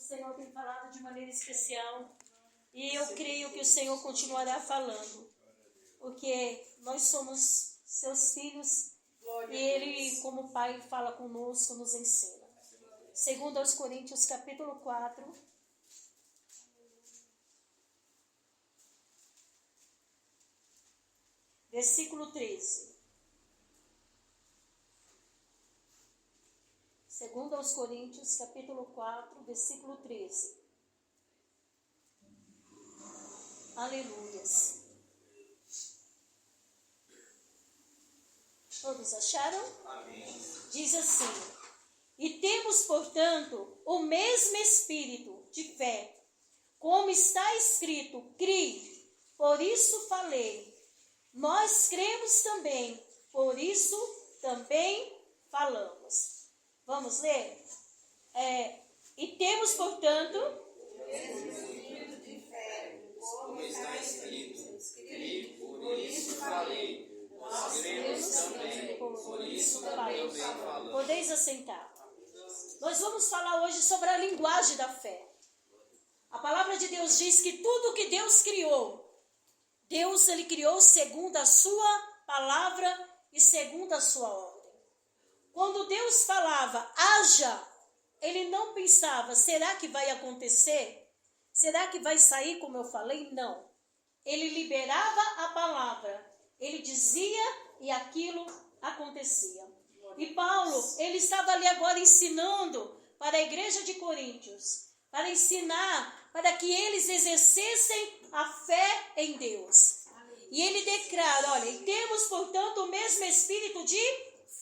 Senhor tem falado de maneira especial e eu creio que o Senhor continuará falando, porque nós somos seus filhos e Ele, como Pai, fala conosco, nos ensina. Segundo aos Coríntios, capítulo 4, versículo 13. Segundo aos Coríntios, capítulo 4, versículo 13. Aleluias. Todos acharam? Amém. Diz assim: e temos, portanto, o mesmo espírito de fé, como está escrito, criei, por isso falei. Nós cremos também, por isso também falamos. Vamos ler? E temos, portanto, O mesmo espírito de fé, como está escrito, criei, por isso falei. Nós cremos também, por isso também falamos. Podeis assentar. Nós vamos falar hoje sobre a linguagem da fé. A palavra de Deus diz que tudo que Deus criou, Ele criou segundo a sua palavra e segundo a sua ordem. Quando Deus falava, haja, Ele não pensava, será que vai acontecer? Será que vai sair como eu falei? Não. Ele liberava a palavra, Ele dizia e aquilo acontecia. E Paulo, ele estava ali agora ensinando para a igreja de Coríntios, para ensinar, para que eles exercessem a fé em Deus. E ele declara, olha, e temos, portanto, o mesmo espírito de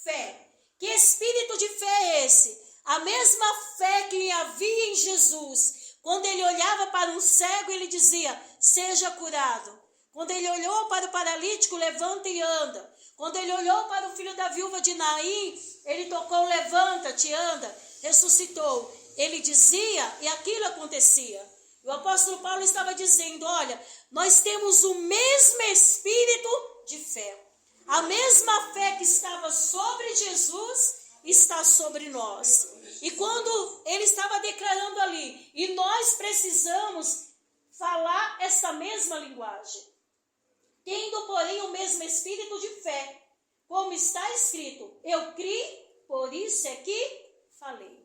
fé. Que espírito de fé é esse? A mesma fé que havia em Jesus. Quando ele olhava para um cego, ele dizia, seja curado. Quando ele olhou para o paralítico, levanta e anda. Quando ele olhou para o filho da viúva de Naim, ele tocou, levanta-te, anda, ressuscitou. Ele dizia e aquilo acontecia. O apóstolo Paulo estava dizendo, olha, nós temos o mesmo espírito de fé. A mesma fé que estava sobre Jesus está sobre nós. E quando ele estava declarando ali, e nós precisamos falar essa mesma linguagem. Tendo, porém, o mesmo espírito de fé, como está escrito, eu criei, por isso é que falei.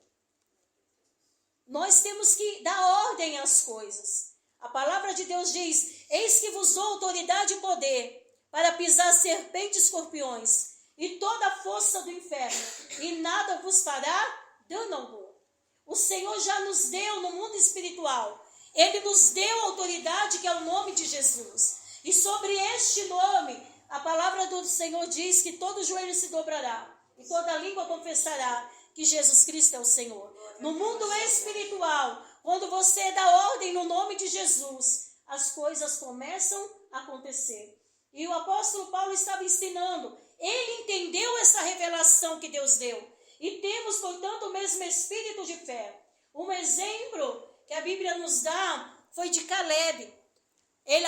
Nós temos que dar ordem às coisas. A palavra de Deus diz, eis que vos dou autoridade e poder para pisar serpentes e escorpiões e toda a força do inferno, e nada vos fará dano algum. O Senhor já nos deu no mundo espiritual. Ele nos deu autoridade, que é o nome de Jesus. E sobre este nome, a palavra do Senhor diz que todo joelho se dobrará e toda língua confessará que Jesus Cristo é o Senhor. No mundo espiritual, quando você dá ordem no nome de Jesus, as coisas começam a acontecer. E o apóstolo Paulo estava ensinando, ele entendeu essa revelação que Deus deu. E temos, portanto, o mesmo espírito de fé. Um exemplo que a Bíblia nos dá foi de Caleb.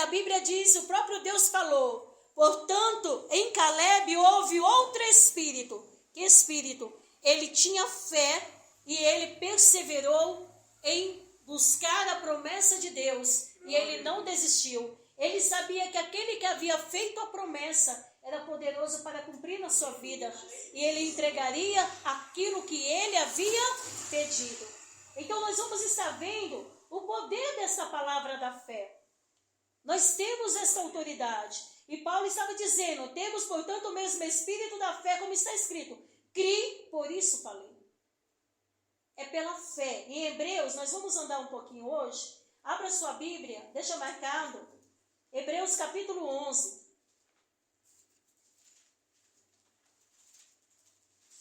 A Bíblia diz, o próprio Deus falou, portanto, em Caleb houve outro espírito. Que espírito? Ele tinha fé e ele perseverou em buscar a promessa de Deus. E ele não desistiu. Ele sabia que aquele que havia feito a promessa era poderoso para cumprir na sua vida. E ele entregaria aquilo que ele havia pedido. Então nós vamos estar vendo o poder dessa palavra da fé. Nós temos essa autoridade. E Paulo estava dizendo, temos, portanto, o mesmo espírito da fé, como está escrito. Criei, por isso falei. É pela fé. Em Hebreus, nós vamos andar um pouquinho hoje. Abra sua Bíblia, deixa marcado. Hebreus capítulo 11.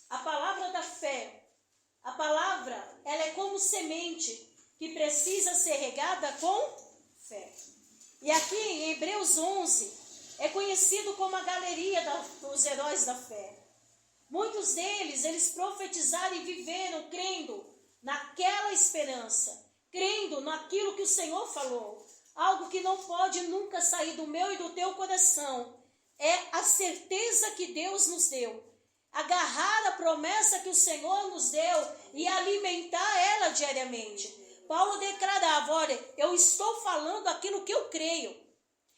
A palavra da fé. A palavra, ela é como semente que precisa ser regada com fé. E aqui em Hebreus 11, é conhecido como a galeria dos heróis da fé. Muitos deles, eles profetizaram e viveram crendo naquela esperança, crendo naquilo que o Senhor falou. Algo que não pode nunca sair do meu e do teu coração. É a certeza que Deus nos deu. Agarrar a promessa que o Senhor nos deu e alimentar ela diariamente. Paulo declarava, olha, eu estou falando aquilo que eu creio.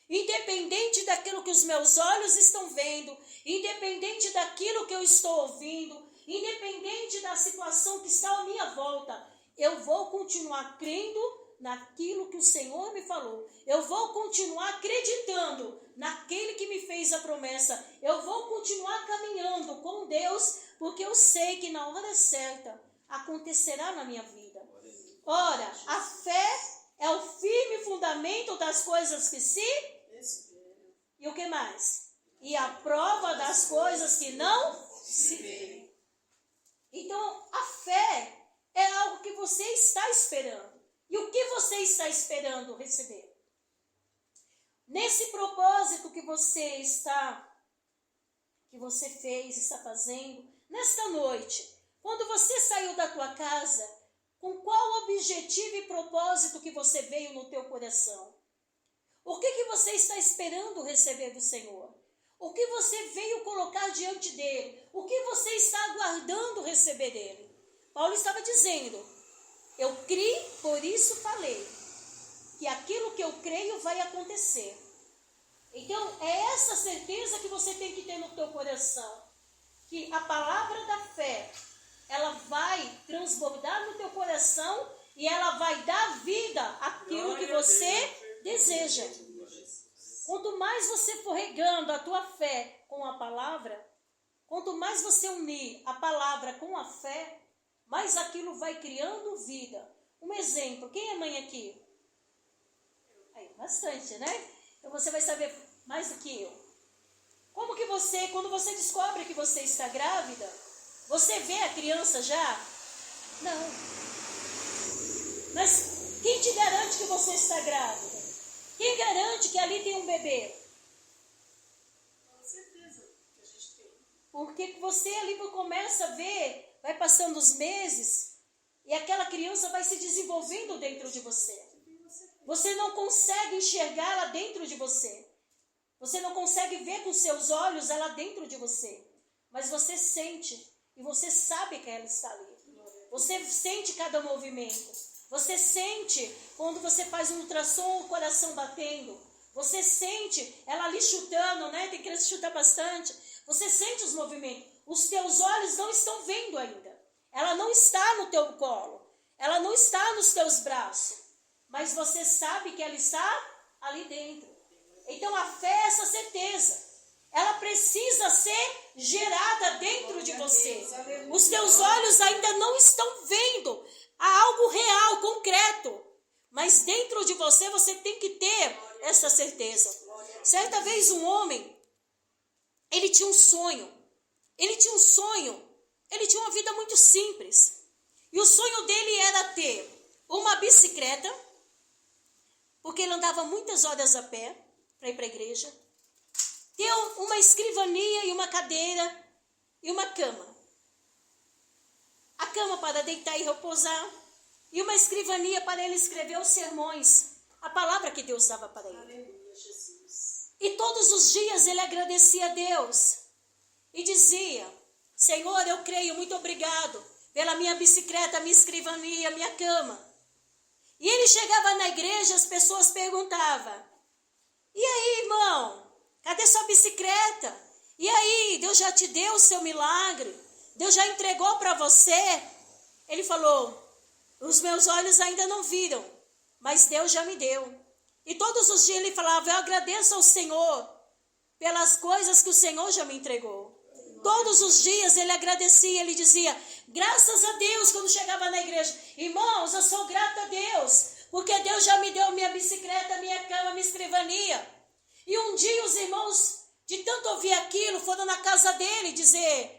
Independente daquilo que os meus olhos estão vendo, independente daquilo que eu estou ouvindo, independente da situação que está à minha volta, eu vou continuar crendo naquilo que o Senhor me falou. Eu vou continuar acreditando naquele que me fez a promessa. Eu vou continuar caminhando com Deus, porque eu sei que na hora certa acontecerá na minha vida. Ora, a fé é o firme fundamento das coisas que se... E o que mais? E a prova das coisas que não se vê. Então, a fé é algo que você está esperando. E o que você está esperando receber? Nesse propósito que você fez, está fazendo, nesta noite, quando você saiu da tua casa, com qual objetivo e propósito que você veio no teu coração? O que você está esperando receber do Senhor? O que você veio colocar diante dele? O que você está aguardando receber dele? Paulo estava dizendo, eu criei, por isso falei, que aquilo que eu creio vai acontecer. Então, é essa certeza que você tem que ter no teu coração, que a palavra da fé, ela vai transbordar no teu coração e ela vai dar vida àquilo que você deseja. Quanto mais você for regando a tua fé com a palavra, quanto mais você unir a palavra com a fé, mais aquilo vai criando vida. Um exemplo, quem é mãe aqui? Aí, bastante, né? Então você vai saber mais do que eu. Como que você, quando você descobre que você está grávida, você vê a criança já? Não. Mas quem te garante que você está grávida? Quem garante que ali tem um bebê? Com certeza que a gente tem. Porque você ali começa a ver, vai passando os meses, e aquela criança vai se desenvolvendo dentro de você. Você não consegue enxergá-la dentro de você. Você não consegue ver com seus olhos ela dentro de você. Mas você sente, e você sabe que ela está ali. Você sente cada movimento. Você sente quando você faz um ultrassom, o coração batendo. Você sente ela ali chutando, né? Tem criança que chuta bastante. Você sente os movimentos. Os teus olhos não estão vendo ainda. Ela não está no teu colo. Ela não está nos teus braços. Mas você sabe que ela está ali dentro. Então a fé é essa certeza. Ela precisa ser gerada dentro de você. Os teus olhos ainda não estão vendo algo real, concreto. Mas dentro de você, você tem que ter essa certeza. Certa vez um homem, ele tinha um sonho. Ele tinha uma vida muito simples. E o sonho dele era ter uma bicicleta, porque ele andava muitas horas a pé para ir para a igreja. Ter uma escrivania e uma cadeira e uma cama. A cama para deitar e repousar. E uma escrivania para ele escrever os sermões. A palavra que Deus dava para ele. Aleluia, Jesus. E todos os dias ele agradecia a Deus. E dizia, Senhor, eu creio, muito obrigado pela minha bicicleta, minha escrivania, minha cama. E ele chegava na igreja, as pessoas perguntavam, e aí, irmão, cadê sua bicicleta? E aí, Deus já te deu o seu milagre? Deus já entregou para você? Ele falou, os meus olhos ainda não viram, mas Deus já me deu. E todos os dias ele falava, eu agradeço ao Senhor pelas coisas que o Senhor já me entregou. Todos os dias ele agradecia, ele dizia, graças a Deus, quando chegava na igreja, irmãos, eu sou grato a Deus, porque Deus já me deu minha bicicleta, minha cama, minha escrivania. E um dia os irmãos, de tanto ouvir aquilo, foram na casa dele dizer,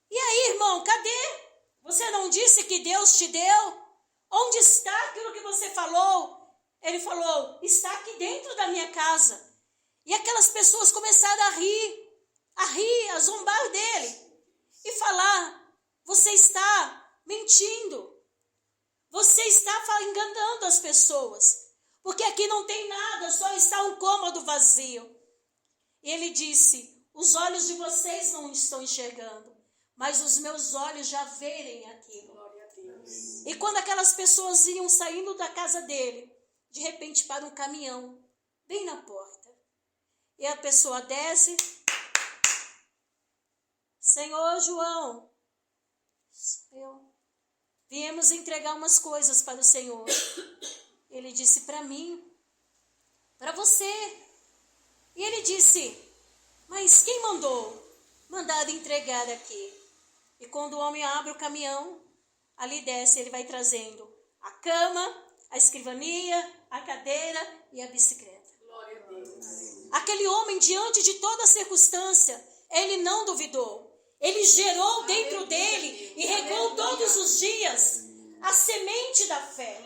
e aí, irmão, cadê? Você não disse que Deus te deu? Onde está aquilo que você falou? Ele falou, está aqui dentro da minha casa. E aquelas pessoas começaram a rir, a zombar dele. E falar, você está mentindo. Você está enganando as pessoas. Porque aqui não tem nada, só está um cômodo vazio. E ele disse, os olhos de vocês não estão enxergando, mas os meus olhos já verem aquilo. E quando aquelas pessoas iam saindo da casa dele, de repente para um caminhão, bem na porta. E a pessoa desce. Senhor João, sou eu. Viemos entregar umas coisas para o Senhor. Ele disse, para mim, para você. E ele disse, mas quem mandou? Mandado entregar aqui. E quando o homem abre o caminhão, ali desce, ele vai trazendo a cama, a escrivania, a cadeira e a bicicleta. Glória a Deus. Aquele homem, diante de toda circunstância, ele não duvidou. Ele gerou dentro dele e regou todos os dias a semente da fé.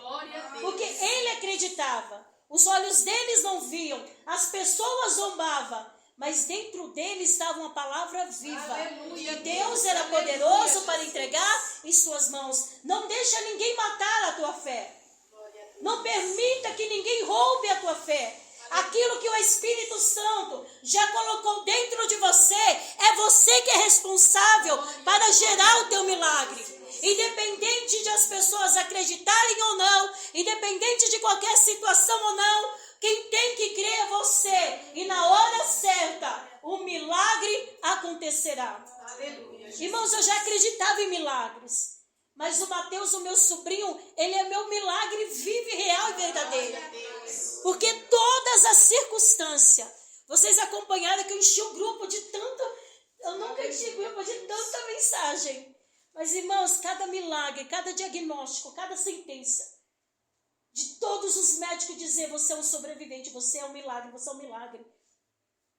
Porque ele acreditava. Os olhos deles não viam, as pessoas zombavam, mas dentro dele estava uma palavra viva. Aleluia, e Deus era poderoso para entregar em suas mãos. Não deixa ninguém matar a tua fé. Não permita que ninguém roube a tua fé. Aquilo que o Espírito Santo já colocou dentro de você, é você que é responsável para gerar o teu milagre. Independente de as pessoas acreditarem ou não, independente de qualquer situação ou não, quem tem que crer é você. E na hora certa, o milagre acontecerá. Aleluia. Irmãos, eu já acreditava em milagres. Mas o Mateus, o meu sobrinho, ele é meu milagre vivo, real e verdadeiro. Porque todas as circunstâncias, vocês acompanharam que eu enchi o grupo de tanto, eu nunca enchi o grupo de tanta mensagem. Mas, irmãos, cada milagre, cada diagnóstico, cada sentença, de todos os médicos dizer, você é um sobrevivente, você é um milagre, você é um milagre.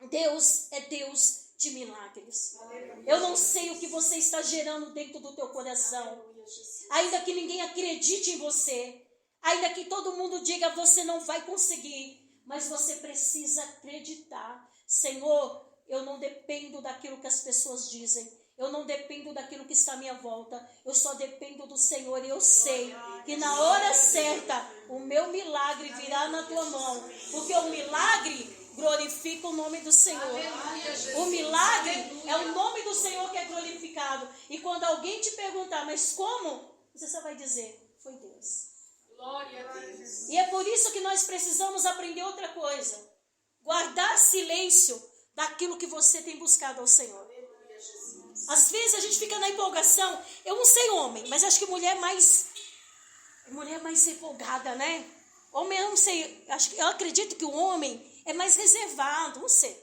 Deus é Deus de milagres. Eu não sei o que você está gerando dentro do teu coração. Ainda que ninguém acredite em você, ainda que todo mundo diga, você não vai conseguir, mas você precisa acreditar. Senhor, eu não dependo daquilo que as pessoas dizem. Eu não dependo daquilo que está à minha volta. Eu só dependo do Senhor. E eu sei que na hora certa, o meu milagre virá na tua mão. Porque o milagre glorifica o nome do Senhor. O milagre é o nome do Senhor que é glorificado. E quando alguém te perguntar, mas como? Você só vai dizer, foi Deus. Glória a Deus. E é por isso que nós precisamos aprender outra coisa. Guardar silêncio daquilo que você tem buscado ao Senhor. Às vezes a gente fica na empolgação. Eu não sei homem, mas acho que mulher é mais empolgada, né? Homem, eu não sei. Eu acredito que o homem é mais reservado, não sei.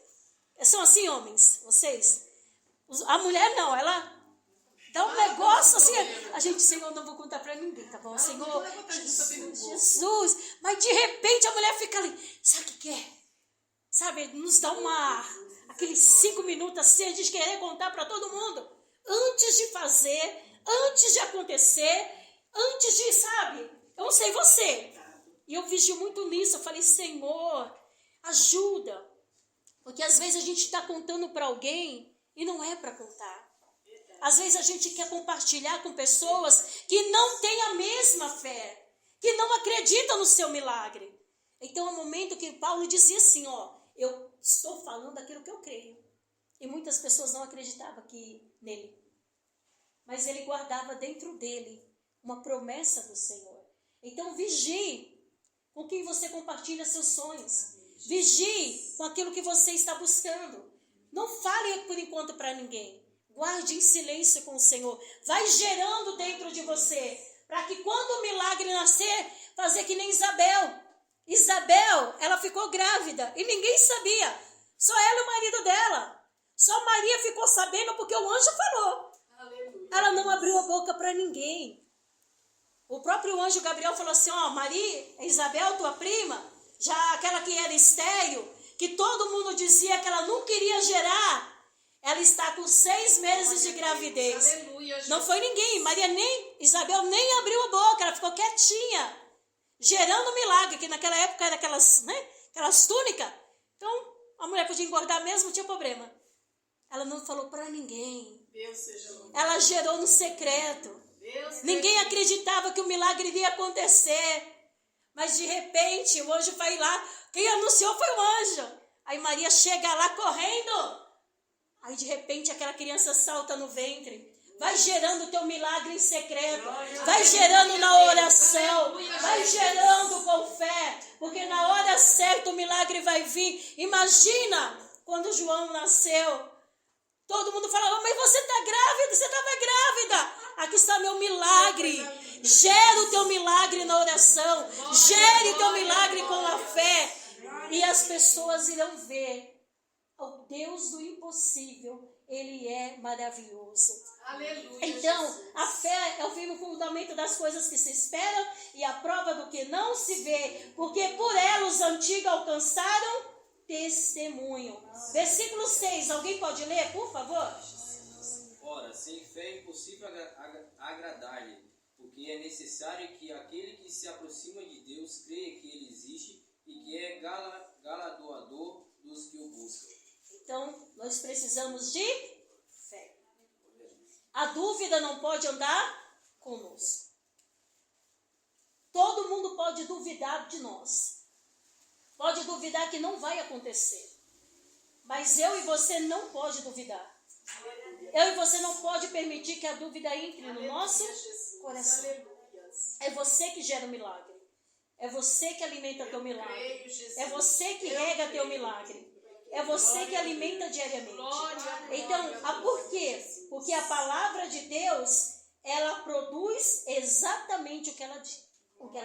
São assim homens, vocês? A mulher não, ela dá um negócio assim. A gente, Senhor, não vou contar pra ninguém, tá bom? Senhor, Jesus. Mas de repente a mulher fica ali. Sabe o que é? Sabe, nos dá aqueles 5 minutos assim, a gente querer contar para todo mundo. Antes de fazer, antes de acontecer, antes de, sabe? Eu não sei você. E eu vigio muito nisso. Eu falei, Senhor, ajuda. Porque às vezes a gente está contando para alguém e não é para contar. Às vezes a gente quer compartilhar com pessoas que não têm a mesma fé, que não acreditam no seu milagre. Então é um momento que Paulo dizia assim, eu estou falando aquilo que eu creio. E muitas pessoas não acreditavam nele. Mas ele guardava dentro dele uma promessa do Senhor. Então vigie com quem você compartilha seus sonhos. Vigie com aquilo que você está buscando. Não fale por enquanto para ninguém. Guarde em silêncio com o Senhor. Vai gerando dentro de você. Para que quando o milagre nascer, fazer que nem Isabel. Isabel, ela ficou grávida e ninguém sabia. Só ela e o marido dela. Só Maria ficou sabendo porque o anjo falou. Aleluia. Ela não abriu a boca para ninguém. O próprio anjo Gabriel falou assim, Maria, Isabel, tua prima, já aquela que era estéril, que todo mundo dizia que ela não queria gerar, ela está com 6 meses de gravidez. Aleluia, não foi ninguém, Isabel nem abriu a boca, ela ficou quietinha, gerando milagre, que naquela época era aquelas túnicas. Então, a mulher podia engordar mesmo, não tinha problema. Ela não falou para ninguém. Deus seja louvado. Ela gerou no secreto. Ninguém acreditava que o milagre iria acontecer. Mas de repente o anjo vai lá. Quem anunciou foi o anjo. Aí Maria chega lá correndo. Aí de repente aquela criança salta no ventre. Vai gerando o teu milagre em secreto. Vai gerando na oração. Vai gerando com fé. Porque na hora certa o milagre vai vir. Imagina quando João nasceu. Todo mundo falava, mas você está grávida, você estava grávida. Aqui está meu milagre. Gera o teu milagre na oração. Gere o teu milagre com a fé. E as pessoas irão ver. O Deus do impossível, Ele é maravilhoso. Aleluia. Então, Jesus. a fé é o firme fundamento das coisas que se esperam e a prova do que não se vê. Porque por ela os antigos alcançaram testemunho. Versículo 6, alguém pode ler, por favor? Ora, sem fé é impossível agradar-lhe, porque é necessário que aquele que se aproxima de Deus creia que Ele existe e que é galardoador dos que o buscam. Então, nós precisamos de fé. A dúvida não pode andar conosco. Todo mundo pode duvidar de nós. Pode duvidar que não vai acontecer. Mas eu e você não pode duvidar. Eu e você não pode permitir que a dúvida entre no nosso coração. É você que gera o milagre. É você que alimenta teu milagre. É você que rega teu milagre. É você que alimenta diariamente. Então, por quê? Porque a palavra de Deus, ela produz exatamente o que ela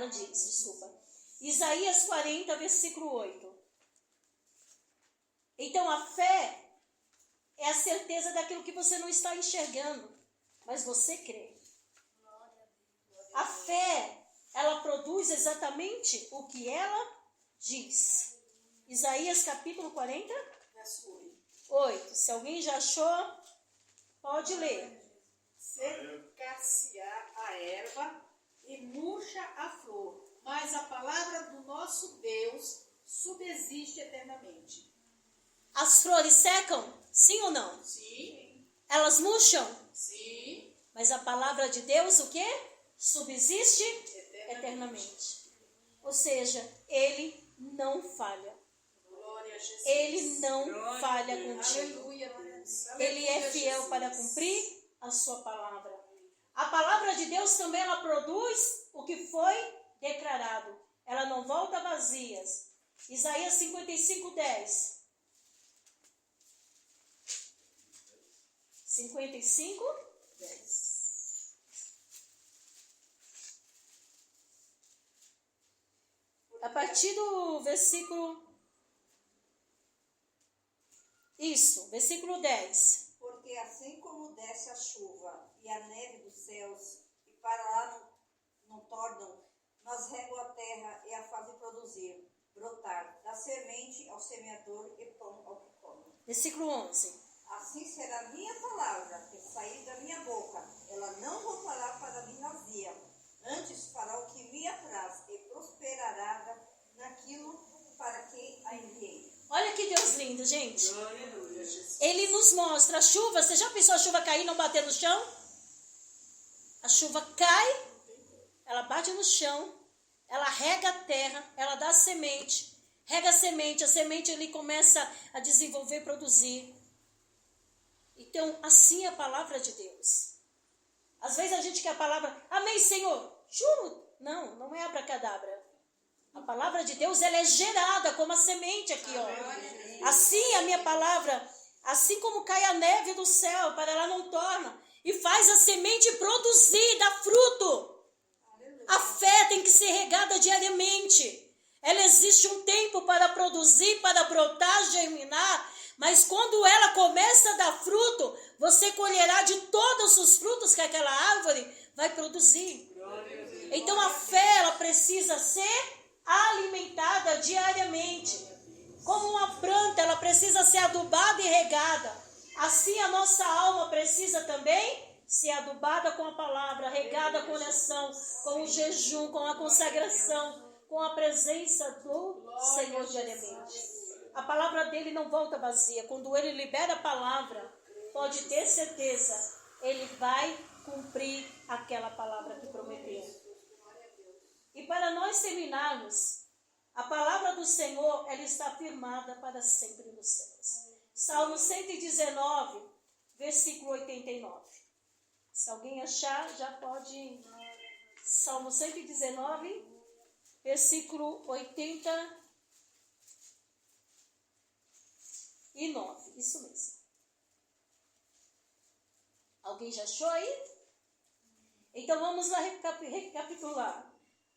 diz. Desculpa. Isaías 40, versículo 8. Então, a fé é a certeza daquilo que você não está enxergando, mas você crê. A fé, ela produz exatamente o que ela diz. Isaías capítulo 40, 8. Se alguém já achou, pode ler. Secar-se-á a erva e murcha a flor, mas a palavra do nosso Deus subsiste eternamente. As flores secam? Sim ou não? Sim. Elas murcham? Sim. Mas a palavra de Deus, o quê? Subsiste eternamente. Ou seja, Ele não falha. Glória a Jesus. Ele não falha contigo. Aleluia, Deus. Ele é fiel para cumprir a sua palavra. A palavra de Deus também, ela produz o que foi declarado. Ela não volta vazia. Isaías 55, 10. 55, 10. A partir do versículo... Isso, versículo 10. Porque assim como desce a chuva e a neve dos céus, e para lá não tornam, mas regam a terra e a fazem produzir, brotar, da semente ao semeador e pão ao que come. Versículo 11. Assim será a minha palavra que sair da minha boca. Ela não voltará para mim vazia, antes fará o que me apraz e prosperará naquilo para que a enviei. Olha que Deus lindo, gente. Ele nos mostra a chuva. Você já pensou a chuva cair e não bater no chão? A chuva cai, ela bate no chão, ela rega a terra, ela dá semente, rega a semente ali começa a desenvolver, produzir. Então, assim é a palavra de Deus. Às vezes a gente quer a palavra, amém, Senhor, juro. Não, não é abracadabra. A palavra de Deus, ela é gerada como a semente aqui, ó. Assim a minha palavra, assim como cai a neve do céu, para ela não torna, e faz a semente produzir, dar fruto. A fé tem que ser regada diariamente. Ela existe um tempo para produzir, para brotar, germinar, mas quando ela começa a dar fruto, você colherá de todos os frutos que aquela árvore vai produzir. Então a fé, ela precisa ser alimentada diariamente. Como uma planta, ela precisa ser adubada e regada. Assim a nossa alma precisa também ser adubada com a palavra, regada com a oração, com o jejum, com a consagração, com a presença do Senhor diariamente. A palavra dele não volta vazia. Quando ele libera a palavra, pode ter certeza, ele vai cumprir aquela palavra que prometeu. E para nós terminarmos, a palavra do Senhor, ela está firmada para sempre nos céus. Salmo 119, versículo 89. Se alguém achar, já pode. Salmo 119, versículo 89. Isso mesmo. Alguém já achou aí? Então vamos lá recapitular.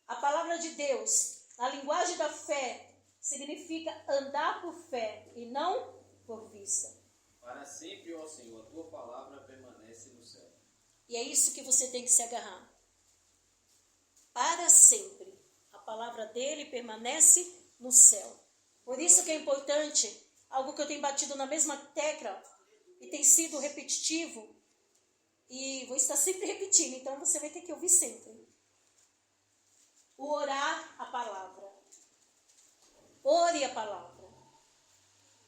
A palavra de Deus, na linguagem da fé, significa andar por fé e não por vista. Para sempre, ó Senhor, a tua palavra permanece no céu. E é isso que você tem que se agarrar. Para sempre. A palavra dele permanece no céu. Por isso que é importante, algo que eu tenho batido na mesma tecla e tem sido repetitivo, e vou estar sempre repetindo, então você vai ter que ouvir sempre. O orar a palavra. Ore a palavra.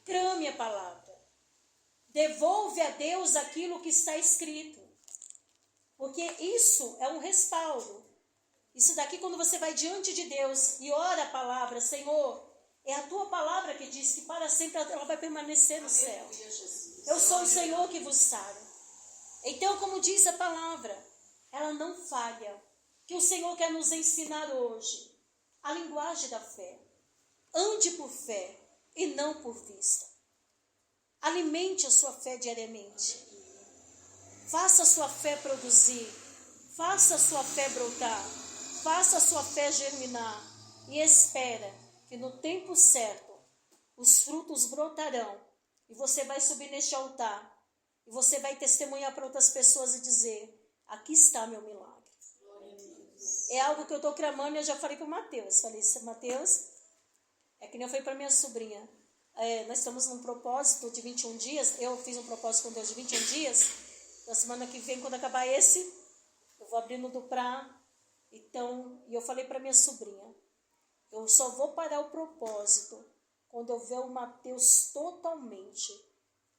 Clame a palavra. Devolve a Deus aquilo que está escrito. Porque isso é um respaldo. Isso daqui, quando você vai diante de Deus e ora a palavra, Senhor, é a tua palavra que diz que para sempre ela vai permanecer no céu. Eu sou o Senhor que vos sara. Então, como diz a palavra, ela não falha. Que o Senhor quer nos ensinar hoje a linguagem da fé. Ande por fé e não por vista. Alimente a sua fé diariamente. Faça a sua fé produzir. Faça a sua fé brotar. Faça a sua fé germinar. E espera que no tempo certo os frutos brotarão. E você vai subir neste altar. E você vai testemunhar para outras pessoas e dizer: aqui está meu milagre. É algo que eu estou clamando e eu já falei para o Mateus. Falei: Mateus, é que nem eu falei para minha sobrinha. Nós estamos num propósito de 21 dias. Eu fiz um propósito com Deus de 21 dias. Na semana que vem, quando acabar esse, eu vou abrir no do Prá. Então, e eu falei para minha sobrinha: eu só vou parar o propósito quando eu ver o Mateus totalmente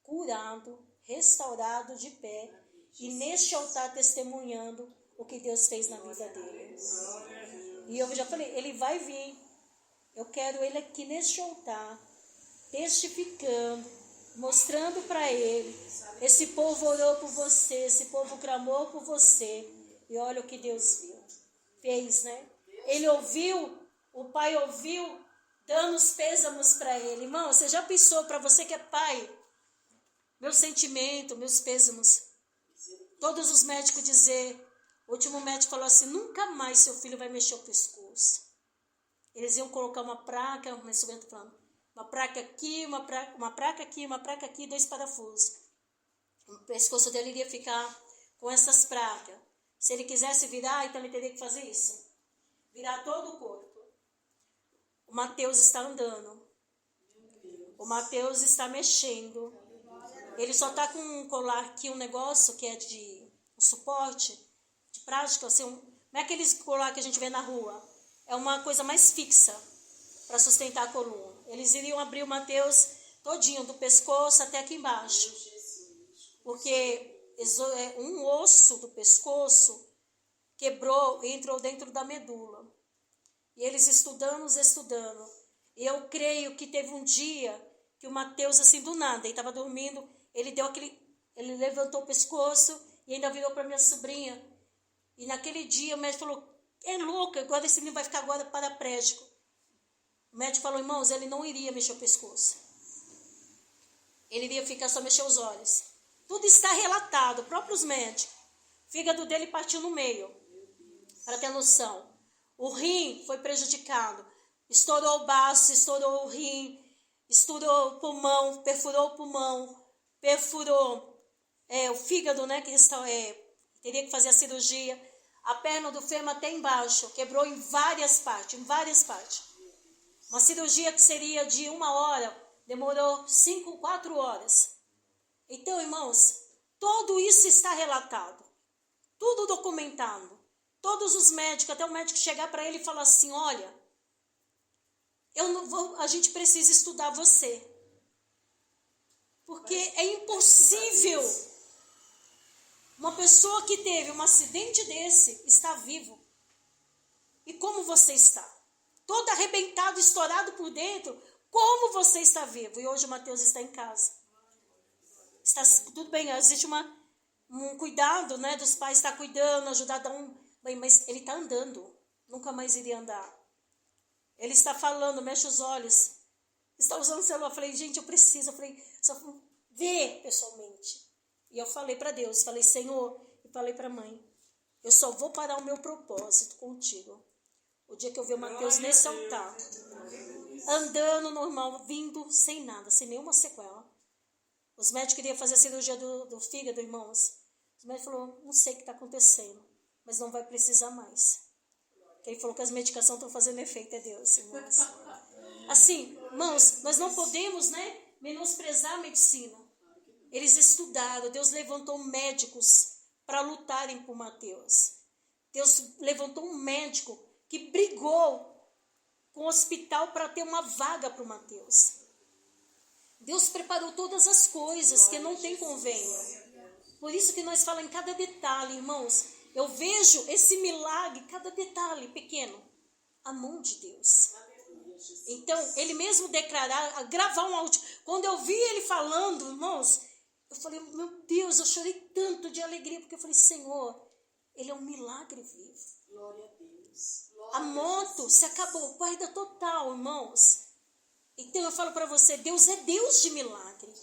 curado, restaurado de pé, e neste altar testemunhando o que Deus fez na vida dele. E eu já falei, ele vai vir. Eu quero ele aqui neste altar, testificando, mostrando para ele. Esse povo orou por você, esse povo clamou por você. E olha o que Deus fez, né? Ele ouviu, o pai ouviu, dando os pêsames para ele. Irmão, você já pensou, para você que é pai, meu sentimento, meus pêsames. Todos os médicos dizer, o último médico falou assim: nunca mais seu filho vai mexer o pescoço. Eles iam colocar uma placa, uma placa aqui, uma placa aqui, uma placa aqui, 2 parafusos. O pescoço dele iria ficar com essas placas. Se ele quisesse virar, então ele teria que fazer isso. Virar todo o corpo. O Mateus está andando. O Mateus está mexendo. Ele só está com um colar aqui, um negócio que é de um suporte, de prática, assim, não é aqueles colar que a gente vê na rua. É uma coisa mais fixa para sustentar a coluna. Eles iriam abrir o Mateus todinho, do pescoço até aqui embaixo. Porque um osso do pescoço quebrou e entrou dentro da medula. E eles estudando. E eu creio que teve um dia que o Mateus, assim, do nada, ele estava dormindo, ele levantou o pescoço e ainda virou para minha sobrinha. E naquele dia o médico falou: é louca, agora esse menino vai ficar agora paraplégico. O médico falou: irmãos, ele não iria mexer o pescoço. Ele iria ficar só mexer os olhos. Tudo está relatado, próprios médicos. O fígado dele partiu no meio, para ter noção. O rim foi prejudicado. Estourou o baço, estourou o rim, estourou o pulmão, perfurou o pulmão, perfurou o fígado, né, que teria que fazer a cirurgia. A perna do fêmur até embaixo, quebrou em várias partes. Uma cirurgia que seria de 1 hora, demorou 4 horas. Então, irmãos, tudo isso está relatado, tudo documentado. Todos os médicos, até o médico chegar para ele e falar assim: olha, a gente precisa estudar você. Porque é impossível uma pessoa que teve um acidente desse estar vivo. E como você está? Todo arrebentado, estourado por dentro, como você está vivo? E hoje o Mateus está em casa. Está tudo bem, existe um cuidado, né, dos pais estar cuidando, ajudar a dar um banho, mas ele está andando, nunca mais iria andar. Ele está falando, mexe os olhos, está usando o celular. Eu falei, gente, eu preciso, só ver pessoalmente. E eu falei para Deus, falei, Senhor, e falei para a mãe, eu só vou parar o meu propósito contigo o dia que eu ver o Mateus nesse altar, andando normal, vindo sem nada, sem nenhuma sequela. Os médicos queriam fazer a cirurgia do fígado, irmãos. Os médicos falaram, não sei o que está acontecendo, mas não vai precisar mais. Ele falou que as medicações estão fazendo efeito, é Deus, irmãos. Assim, irmãos, nós não podemos, né, menosprezar a medicina. Eles estudaram, Deus levantou médicos para lutarem por Mateus. Deus levantou um médico que brigou com o hospital para ter uma vaga para o Mateus. Deus preparou todas as coisas que não tem convênio. Por isso que nós falamos em cada detalhe, irmãos. Eu vejo esse milagre, cada detalhe pequeno, a mão de Deus. Então, ele mesmo declarar, gravar um áudio. Quando eu vi ele falando, irmãos, eu falei, meu Deus, eu chorei tanto de alegria, porque eu falei, Senhor, ele é um milagre vivo. Glória a Deus. A moto se acabou, perda total, irmãos. Então eu falo para você, Deus é Deus de milagre.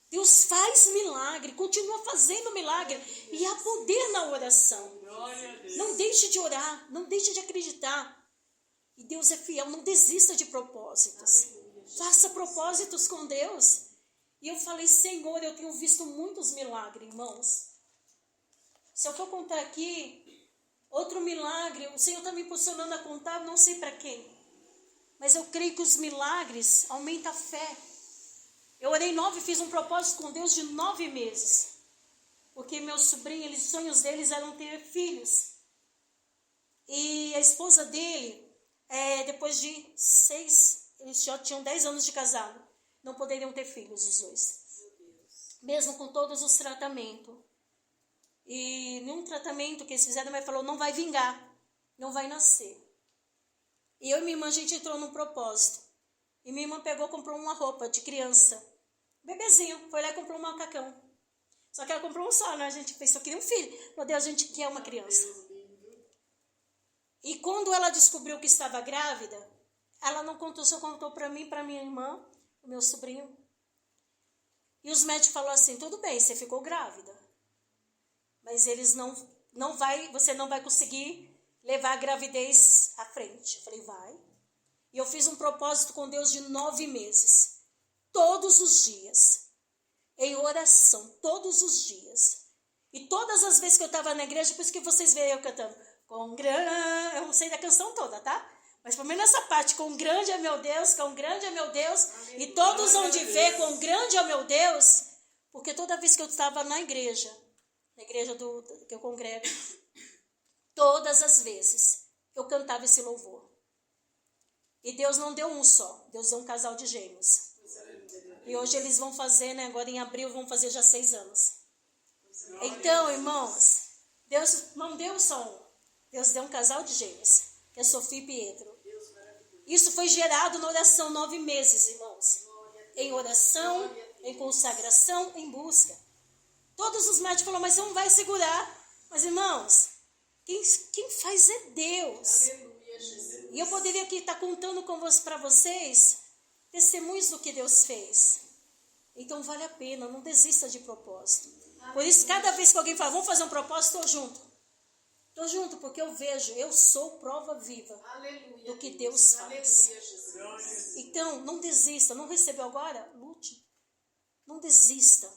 Deus faz milagre, continua fazendo milagre. E há poder na oração. Não deixe de orar, não deixe de acreditar. E Deus é fiel, não desista de propósitos. Faça propósitos com Deus. E eu falei, Senhor, eu tenho visto muitos milagres, irmãos. Se eu for contar aqui, outro milagre, o Senhor está me impulsionando a contar, não sei para quem. Mas eu creio que os milagres aumentam a fé. Eu orei fiz um propósito com Deus de 9 meses. Porque meus sobrinhos, os sonhos deles eram ter filhos. E a esposa dele, depois de 6, eles já tinham 10 anos de casado, não poderiam ter filhos os dois. Mesmo com todos os tratamentos. E nenhum tratamento que eles fizeram, a mãe falou, não vai vingar, não vai nascer. E eu e minha irmã, a gente entrou num propósito. E minha irmã pegou, comprou uma roupa de criança. Bebezinho, foi lá e comprou um macacão. Só que ela comprou um só, né? A gente pensou que queria um filho. Meu Deus, a gente quer uma criança. E quando ela descobriu que estava grávida, ela não contou, só contou para mim, para minha irmã, o meu sobrinho. E os médicos falaram assim, tudo bem, você ficou grávida. Mas eles você não vai conseguir levar a gravidez à frente. Eu falei, vai. E eu fiz um propósito com Deus de 9 meses. Todos os dias. Em oração, todos os dias. E todas as vezes que eu estava na igreja, por isso que vocês veem eu cantando. Eu não sei da canção toda, tá? Mas pelo menos essa parte, quão grande é meu Deus, quão grande é meu Deus. Amém. E todos vão de ver quão grande é meu Deus. Porque toda vez que eu estava na igreja que eu congrego, todas as vezes eu cantava esse louvor. E Deus não deu um só, Deus deu um casal de gêmeos. E hoje eles vão fazer, né, agora em abril vão fazer já 6 anos. Então, irmãos, Deus não deu só um, Deus deu um casal de gêmeos, que é Sofia e Pietro. Isso foi gerado na oração 9 meses, irmãos. Em oração, em consagração, em busca. Todos os médicos falaram, mas você não vai segurar. Mas, irmãos, quem faz é Deus. E eu poderia aqui estar contando para vocês testemunhos do que Deus fez. Então, vale a pena, não desista de propósito. Por isso, cada vez que alguém fala, vamos fazer um propósito, estou junto. Estou junto, porque eu vejo, eu sou prova viva do que Deus faz. Então, não desista, não recebeu agora? Lute. Não desista.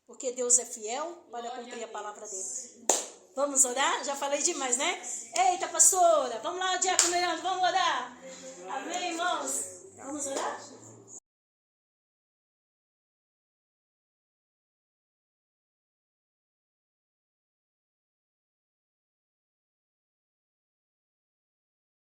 Porque Deus é fiel para cumprir a palavra dele. Vamos orar? Já falei demais, né? Eita, pastora, vamos lá, diácono Leandro, vamos orar. Amém, irmãos? Vamos orar?